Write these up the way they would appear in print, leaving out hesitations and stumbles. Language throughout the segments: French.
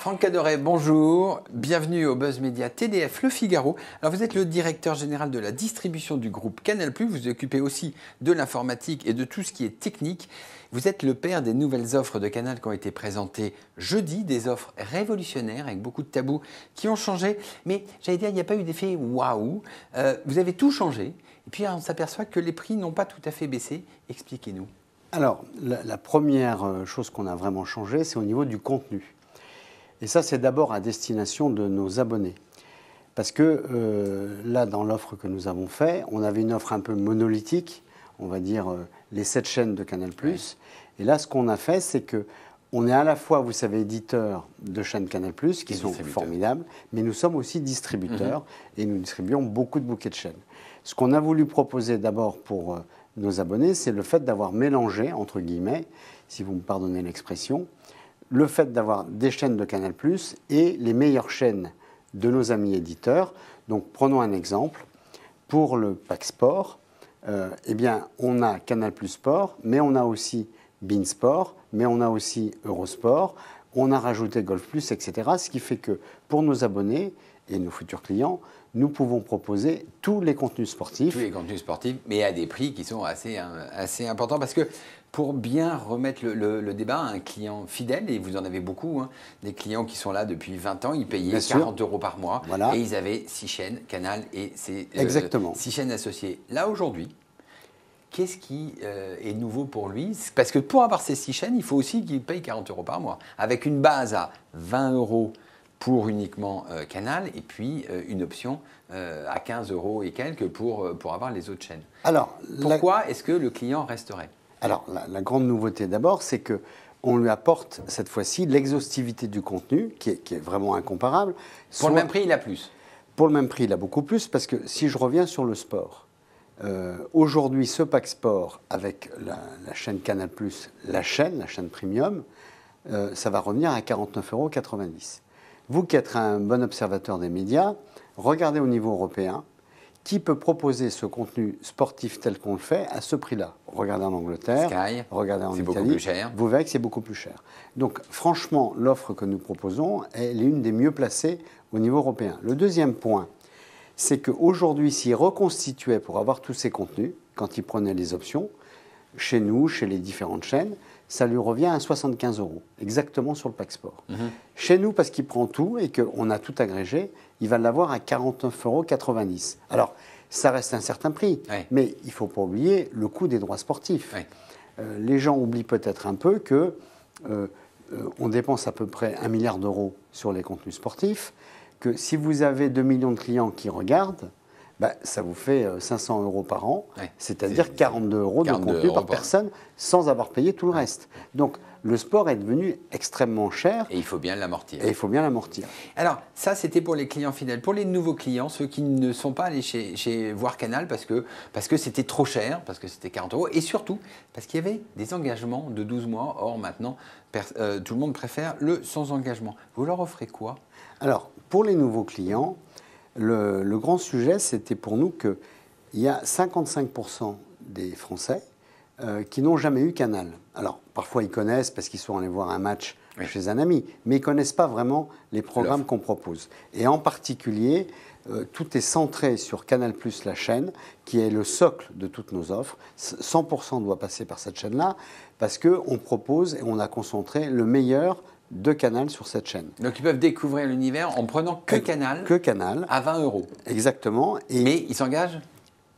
Franck Cadoret, bonjour. Bienvenue au Buzz Média TDF Le Figaro. Alors vous êtes le directeur général de la distribution du groupe Canal+. Vous vous occupez aussi de l'informatique et de tout ce qui est technique. Vous êtes le père des nouvelles offres de Canal qui ont été présentées jeudi, des offres révolutionnaires avec beaucoup de tabous qui ont changé. Mais j'allais dire, il n'y a pas eu d'effet waouh. Vous avez tout changé. Et puis on s'aperçoit que les prix n'ont pas tout à fait baissé. Expliquez-nous. Alors, la première chose qu'on a vraiment changé, c'est au niveau du contenu. Et ça, c'est d'abord à destination de nos abonnés. Parce que là, dans l'offre que nous avons faite, on avait une offre un peu monolithique, on va dire les 7 chaînes de Canal+. Ouais. Et là, ce qu'on a fait, c'est qu'on est à la fois, vous savez, éditeur de chaînes Canal+, qui sont formidables, mais nous sommes aussi distributeurs et nous distribuons beaucoup de bouquets de chaînes. Ce qu'on a voulu proposer d'abord pour nos abonnés, c'est le fait d'avoir mélangé, entre guillemets, si vous me pardonnez l'expression, le fait d'avoir des chaînes de Canal+ et les meilleures chaînes de nos amis éditeurs. Donc prenons un exemple. Pour le pack sport, eh bien, on a Canal+ Sport, mais on a aussi beIN Sport, mais on a aussi Eurosport, on a rajouté Golf+, etc. Ce qui fait que pour nos abonnés et nos futurs clients, nous pouvons proposer tous les contenus sportifs. Tous les contenus sportifs, mais à des prix qui sont assez importants. Parce que pour bien remettre le débat, un client fidèle, et vous en avez beaucoup, hein, des clients qui sont là depuis 20 ans, ils payaient 40 € par mois, voilà. Et ils avaient 6 chaînes, Canal et ces 6 chaînes associées. Là, aujourd'hui, qu'est-ce qui est nouveau pour lui? Parce que pour avoir ces 6 chaînes, il faut aussi qu'il paye 40 € par mois, avec une base à 20 € pour uniquement Canal, et puis une option à 15 € et quelques pour avoir les autres chaînes. Alors, pourquoi est-ce que le client resterait? Alors, la grande nouveauté d'abord, c'est qu'on lui apporte cette fois-ci l'exhaustivité du contenu, qui est vraiment incomparable. Pour le même prix, il a plus. Pour le même prix, il a beaucoup plus, parce que si je reviens sur le sport, aujourd'hui, ce pack sport avec la chaîne Canal+, la chaîne premium, ça va revenir à 49,90 €. Vous qui êtes un bon observateur des médias, regardez au niveau européen qui peut proposer ce contenu sportif tel qu'on le fait à ce prix-là. Regardez en Angleterre, Sky, regardez en Italie, beaucoup plus cher. Vous verrez que c'est beaucoup plus cher. Donc franchement, l'offre que nous proposons, elle est une des mieux placées au niveau européen. Le deuxième point, c'est qu'aujourd'hui, s'il reconstituait pour avoir tous ces contenus, quand il prenait les options, chez nous, chez les différentes chaînes, ça lui revient à 75 €, exactement sur le pack sport. Chez nous, parce qu'il prend tout et qu'on a tout agrégé, il va l'avoir à 49,90 €. Alors, ça reste un certain prix, mais il ne faut pas oublier le coût des droits sportifs. Les gens oublient peut-être un peu qu'on dépense à peu près 1 milliard € sur les contenus sportifs, que si vous avez 2 millions de clients qui regardent, ça vous fait 500 € par an, c'est-à-dire 42 € de contenu par personne, sans avoir payé tout le reste. Donc, le sport est devenu extrêmement cher. Et il faut bien l'amortir. Alors, ça, c'était pour les clients fidèles. Pour les nouveaux clients, ceux qui ne sont pas allés chez voir Canal parce que c'était trop cher, parce que c'était 40 €, et surtout parce qu'il y avait des engagements de 12 mois. Or, maintenant, tout le monde préfère le sans engagement. Vous leur offrez quoi? Alors, pour les nouveaux clients, le grand sujet, c'était pour nous qu'il y a 55% des Français qui n'ont jamais eu Canal. Alors, parfois, ils connaissent parce qu'ils sont allés voir un match chez un ami, mais ils ne connaissent pas vraiment les programmes qu'on propose. Et en particulier, tout est centré sur Canal+, la chaîne, qui est le socle de toutes nos offres. 100% doit passer par cette chaîne-là, parce qu'on propose et on a concentré le meilleur de Canal sur cette chaîne. Donc ils peuvent découvrir l'univers en prenant que Canal à 20 €. Exactement. Mais ils s'engagent?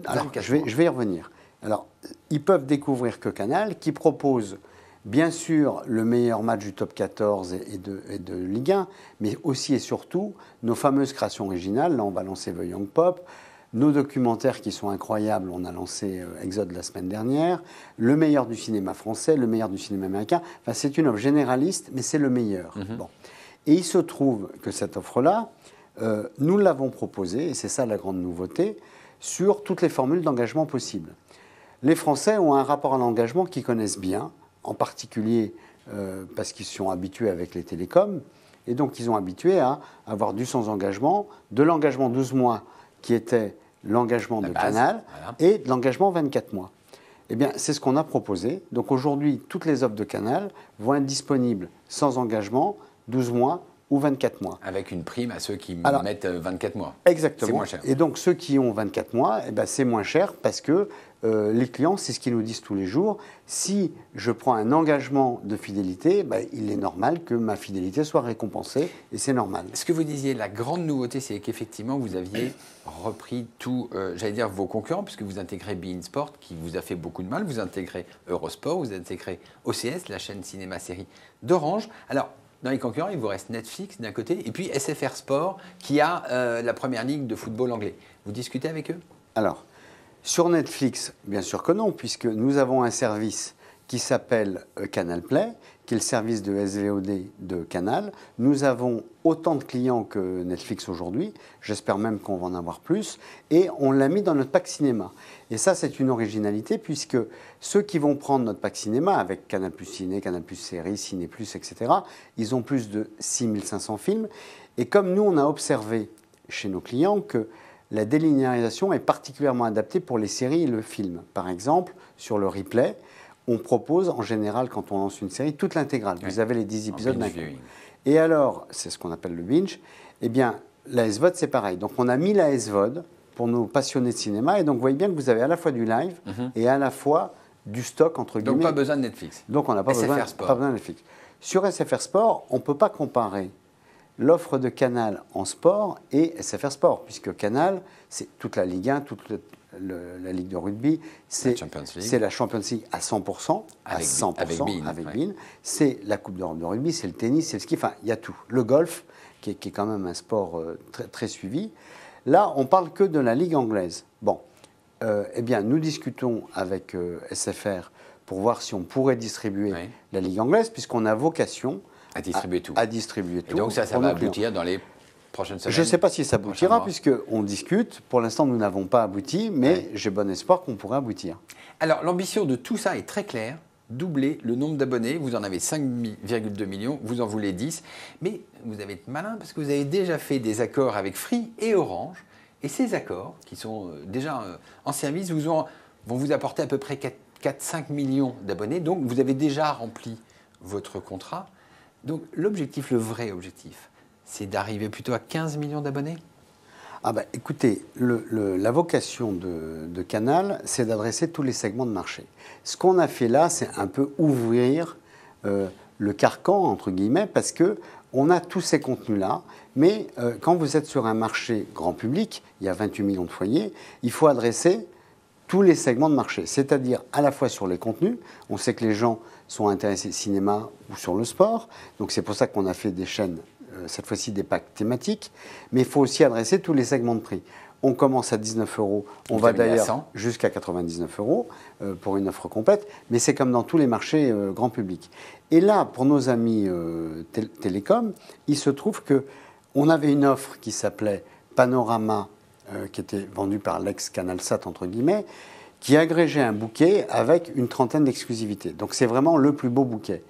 Alors, je vais y revenir. Alors, ils peuvent découvrir que Canal, qui propose bien sûr le meilleur match du top 14 et de Ligue 1, mais aussi et surtout nos fameuses créations originales. Là, on va lancer The Young Pop. Nos documentaires qui sont incroyables, on a lancé Exode la semaine dernière, le meilleur du cinéma français, le meilleur du cinéma américain. Enfin, c'est une offre généraliste, mais c'est le meilleur. Bon. Et il se trouve que cette offre-là, nous l'avons proposée, et c'est ça la grande nouveauté, sur toutes les formules d'engagement possibles. Les Français ont un rapport à l'engagement qu'ils connaissent bien, en particulier parce qu'ils sont habitués avec les télécoms, et donc ils ont habitué à avoir du sans engagement, de l'engagement 12 mois qui était l'engagement de Canal, et de l'engagement 24 mois. Eh bien, c'est ce qu'on a proposé. Donc aujourd'hui, toutes les offres de Canal vont être disponibles sans engagement, 12 mois ou 24 mois. Avec une prime à ceux qui mettent 24 mois. Exactement. C'est moins cher. Et donc, ceux qui ont 24 mois, eh ben, c'est moins cher parce que les clients, c'est ce qu'ils nous disent tous les jours. Si je prends un engagement de fidélité, ben, il est normal que ma fidélité soit récompensée et c'est normal. Ce que vous disiez, la grande nouveauté, c'est qu'effectivement, vous aviez repris tout, j'allais dire, vos concurrents, puisque vous intégrez beIN Sport, qui vous a fait beaucoup de mal, vous intégrez Eurosport, vous intégrez OCS, la chaîne cinéma-série d'Orange. Alors, dans les concurrents, il vous reste Netflix d'un côté, et puis SFR Sport, qui a la première ligue de football anglais. Vous discutez avec eux? Alors, sur Netflix, bien sûr que non, puisque nous avons un service qui s'appelle Canal Play, qui est le service de SVOD de Canal. Nous avons autant de clients que Netflix aujourd'hui, j'espère même qu'on va en avoir plus, et on l'a mis dans notre pack cinéma. Et ça, c'est une originalité, puisque ceux qui vont prendre notre pack cinéma, avec Canal Plus Ciné, Canal Plus Série, Ciné Plus, etc., ils ont plus de 6500 films. Et comme nous, on a observé chez nos clients que la délinéarisation est particulièrement adaptée pour les séries et le film. Par exemple, sur le replay, on propose en général, quand on lance une série, toute l'intégrale. Oui. Vous avez les 10 épisodes d'un coup. Et alors, c'est ce qu'on appelle le binge, eh bien, la SVOD, c'est pareil. Donc, on a mis la SVOD pour nos passionnés de cinéma. Et donc, vous voyez bien que vous avez à la fois du live et à la fois du stock, entre guillemets. Donc, pas besoin de Netflix. Donc, on n'a pas besoin de Netflix. Sur SFR Sport, on ne peut pas comparer l'offre de Canal en sport et SFR Sport, puisque Canal, c'est toute la Ligue 1, toute la Ligue de rugby, c'est la Champions League à 100%, avec 100% avec BeIN. C'est la Coupe d'Europe de rugby, c'est le tennis, c'est le ski, enfin, il y a tout. Le golf, qui est quand même un sport très, très suivi. Là, on parle que de la Ligue anglaise. Bon, eh bien, nous discutons avec SFR pour voir si on pourrait distribuer la Ligue anglaise, puisqu'on a vocation à distribuer tout. Et donc ça va aboutir dans les prochaines semaines? Je ne sais pas si ça aboutira, puisqu'on discute. Pour l'instant, nous n'avons pas abouti, mais j'ai bon espoir qu'on pourrait aboutir. Alors, l'ambition de tout ça est très claire. Doubler le nombre d'abonnés. Vous en avez 5,2 millions, vous en voulez 10. Mais vous avez été malin parce que vous avez déjà fait des accords avec Free et Orange. Et ces accords, qui sont déjà en service, vont vous apporter à peu près 4-5 millions d'abonnés. Donc, vous avez déjà rempli votre contrat. Donc, l'objectif, le vrai objectif, c'est d'arriver plutôt à 15 millions d'abonnés? Ah bah, écoutez, la vocation de Canal, c'est d'adresser tous les segments de marché. Ce qu'on a fait là, c'est un peu ouvrir le carcan, entre guillemets, parce qu'on a tous ces contenus-là, mais quand vous êtes sur un marché grand public, il y a 28 millions de foyers, il faut adresser tous les segments de marché, c'est-à-dire à la fois sur les contenus. On sait que les gens sont intéressés cinéma ou sur le sport, donc c'est pour ça qu'on a fait des chaînes, cette fois-ci des packs thématiques, mais il faut aussi adresser tous les segments de prix. On commence à 19 €, on va d'ailleurs jusqu'à 99 € pour une offre complète, mais c'est comme dans tous les marchés grand public. Et là, pour nos amis télécoms, il se trouve qu'on avait une offre qui s'appelait Panorama, qui était vendue par l'ex-Canalsat, entre guillemets, qui agrégeait un bouquet avec une trentaine d'exclusivités. Donc c'est vraiment le plus beau bouquet.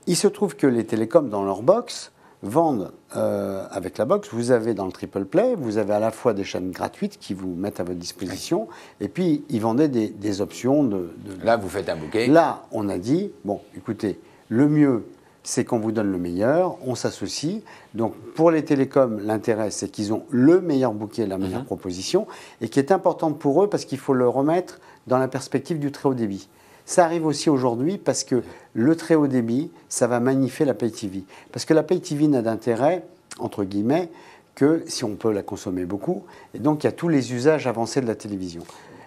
Il se trouve que les télécoms, dans leur box, vendent avec la box, vous avez dans le triple play, vous avez à la fois des chaînes gratuites qui vous mettent à votre disposition, et puis ils vendaient des options Là, vous faites un bouquet. Là, on a dit, bon, écoutez, le mieux, c'est qu'on vous donne le meilleur, on s'associe. Donc, pour les télécoms, l'intérêt, c'est qu'ils ont le meilleur bouquet, la meilleure proposition, et qui est importante pour eux parce qu'il faut le remettre dans la perspective du très haut débit. Ça arrive aussi aujourd'hui parce que le très haut débit, ça va magnifier la Pay TV. Parce que la Pay TV n'a d'intérêt, entre guillemets, que si on peut la consommer beaucoup. Et donc, il y a tous les usages avancés de la télévision.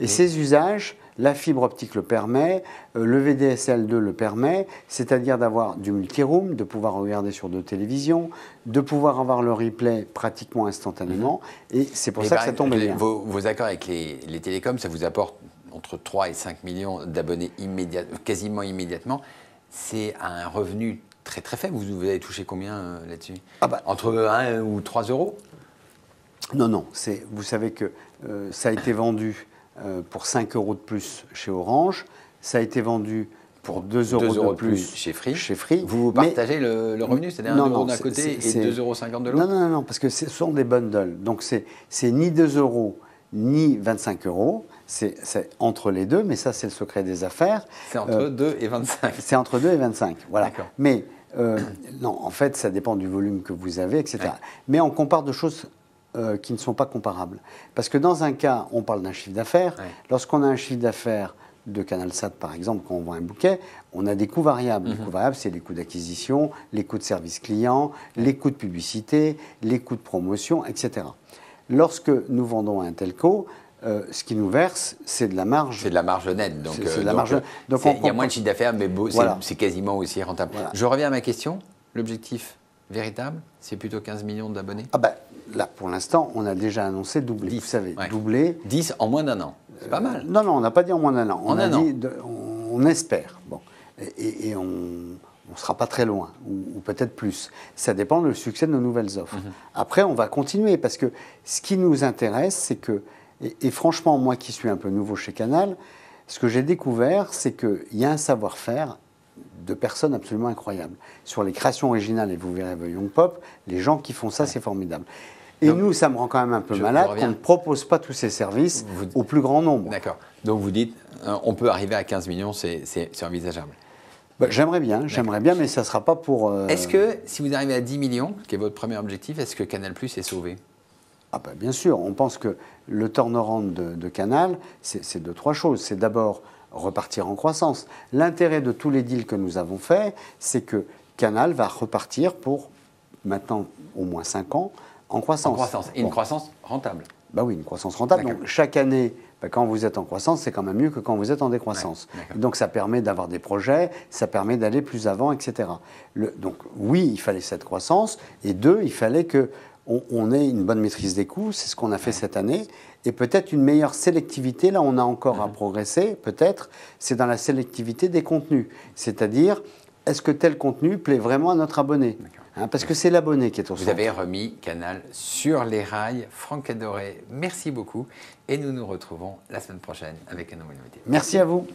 Et ces usages, la fibre optique le permet, le VDSL2 le permet, c'est-à-dire d'avoir du multiroom, de pouvoir regarder sur deux télévisions, de pouvoir avoir le replay pratiquement instantanément. Et c'est pour ça que ça tombe bien. Vos accords avec les télécoms, ça vous apporte entre 3 et 5 millions d'abonnés quasiment immédiatement. C'est un revenu très très faible. Vous avez touché combien là-dessus? Entre 1 ou 3 €? Non, non. Vous savez que ça a été vendu pour 5 € de plus chez Orange. Ça a été vendu pour 2 € de plus chez Free. Vous partagez le revenu, c'est-à-dire 1 € d'un côté et 2,50 € de l'autre? Non, parce que ce sont des bundles. Donc c'est ni 2 € ni 25 €. C'est entre les deux, mais ça, c'est le secret des affaires. C'est entre 2 et 25. C'est entre 2 et 25, voilà. Mais Non, en fait, ça dépend du volume que vous avez, etc. Ouais. Mais on compare deux choses qui ne sont pas comparables. Parce que dans un cas, on parle d'un chiffre d'affaires. Ouais. Lorsqu'on a un chiffre d'affaires de CanalSat, par exemple, quand on vend un bouquet, on a des coûts variables. Les coûts variables, c'est les coûts d'acquisition, les coûts de service client, les coûts de publicité, les coûts de promotion, etc. Lorsque nous vendons à un telco, ce qui nous verse, c'est de la marge. C'est de la marge nette. Donc, c'est de la marge. Donc il y a moins de chiffre d'affaires, mais voilà. C'est quasiment aussi rentable. Voilà. Je reviens à ma question. L'objectif véritable, c'est plutôt 15 millions d'abonnés? Là, pour l'instant, on a déjà annoncé doubler. 10, vous savez, ouais. Doubler. 10 en moins d'un an. C'est pas mal. Non, on n'a pas dit en moins d'un an. On a dit, on espère. Bon. Et on ne sera pas très loin, ou peut-être plus. Ça dépend du succès de nos nouvelles offres. Après, on va continuer, parce que ce qui nous intéresse, c'est que, et franchement, moi qui suis un peu nouveau chez Canal, ce que j'ai découvert, c'est qu'il y a un savoir-faire de personnes absolument incroyables. Sur les créations originales, et vous verrez The Young Pop, les gens qui font ça, c'est formidable. Et donc, nous, ça me rend quand même un peu malade qu'on ne propose pas tous ces services au plus grand nombre. D'accord. Donc vous dites, on peut arriver à 15 millions, c'est envisageable. J'aimerais bien, mais ça ne sera pas pour... Est-ce que, si vous arrivez à 10 millions, qui est votre premier objectif, est-ce que Canal+ est sauvé? Bien sûr, on pense que le turnaround de Canal, c'est de trois choses. C'est d'abord repartir en croissance. L'intérêt de tous les deals que nous avons faits, c'est que Canal va repartir pour maintenant au moins 5 ans en croissance. Et une croissance rentable. Oui, une croissance rentable. Donc chaque année, quand vous êtes en croissance, c'est quand même mieux que quand vous êtes en décroissance. Ouais, donc ça permet d'avoir des projets, ça permet d'aller plus avant, etc. Donc oui, il fallait cette croissance. Et deux, il fallait qu'on ait une bonne maîtrise des coûts. C'est ce qu'on a fait cette année. Et peut-être une meilleure sélectivité. Là, on a encore à progresser, peut-être. C'est dans la sélectivité des contenus. C'est-à-dire, est-ce que tel contenu plaît vraiment à notre abonné ? Parce que c'est l'abonné qui est au centre. Vous avez remis Canal sur les rails. Franck Adoré, merci beaucoup. Et nous nous retrouvons la semaine prochaine avec un nouvel invité. Merci à vous.